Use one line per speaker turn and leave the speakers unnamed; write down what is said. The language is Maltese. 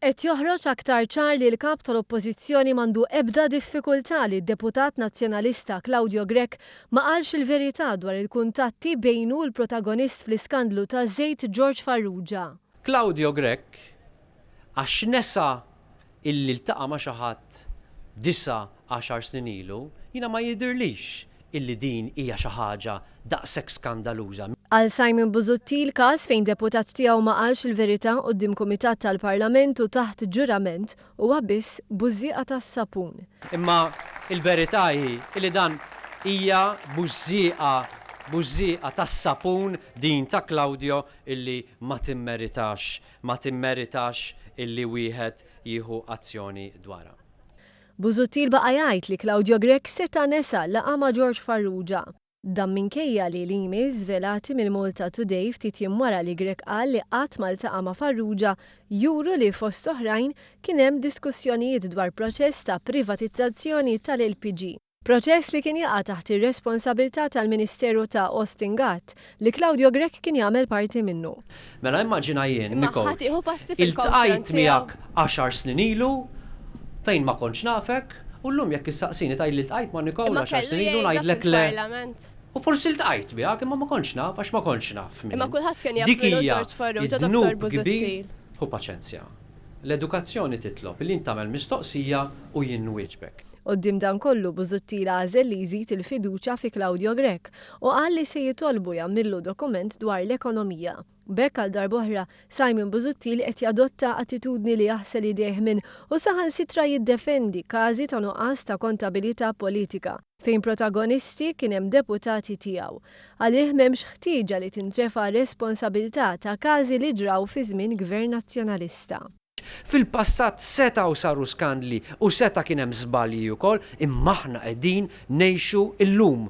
Qed joħroġ aktar ċar li l-kap tal-Oppożizzjoni m'għandu ebda diffikultà li d-deputat nazzjonalista Claudio Grech ma qalx il-verità dwar il-kuntatti bejnu l-protagonist fl-iskandlu ta' żejt George Farrugia.
Claudio Grech għax nesa illi ltaqa' ma' xi ħadd 9-10 snin ilu, jiena ma jidhirlix illi din hija xi ħaġa daqshekk skandaluża.
Għal Simon Busuttil każ fejn deputat tiegħu ma qalx il-verità quddiem Kumitat tal-Parlament u taħt ġurament huwa biss bużieqa tas-sapun.
Imma il-verità hi li dan hija bużieqa tas-sapun din ta' Claudio illi ma timmeritax illi wieħed jieħu azzjoni dwarha.
Busuttil baqa' jgħid li Claudio Grech seta' nesa laqa' ma' George Farrugia. Dan minkejja li l-emails velati mill-Malta Today ftit jiem wara li Grech qal li qatt ma ltaqa' ma' Farrugia juru li fost oħrajn kien hemm diskussjonijiet dwar proċess ta' privatizzazzjoni tal-LPG. Proċess li kien jaqa' taħt ir-responsabilità tal-Ministeru ta' Austin Gatt li Claudio Grech kien jagħmel parti minnu.
Mela immaġina jien, Nikol, iltqajt miegħek 10 snin ilu fejn ma kontx nafek, u llum jekk issaqsini tgħid li ltqajt ma' Nikol 10 snin ilu ngħidlek le. U forsi ltqajt miegħek imma ma kontx naf għax ma kontx naf.
Imma kulħadd kien jaf minnu George Farrugia Dr. Busuttil.
Hu paċenzja. L-edukazzjoni titlob li tagħmel mistoqsija u jien nwieġbek.
Qoddim dan kollu Busuttil għażel li jżid il-fiduċja fi Claudio Grech u qal li se jitolbu jagħmillu dokument dwar l-ekonomija. Bekk għal darb'oħra Simon Busuttil qed jadotta attitudni li jaħsel idejh minn u saħansitra jiddefendi każi ta' nuqqas ta' kontabilità politika fejn protagonisti kien hemm deputati tiegħu. Għalih m'hemmx ħtieġa li tintrefa' responsabilità ta' każi li ġraw fi żmien gvern nazzjonalista.
Fil-passat setgħu saru skandli u seta' kien hemm żbalji wkoll imma aħna qegħdin ngħixu llum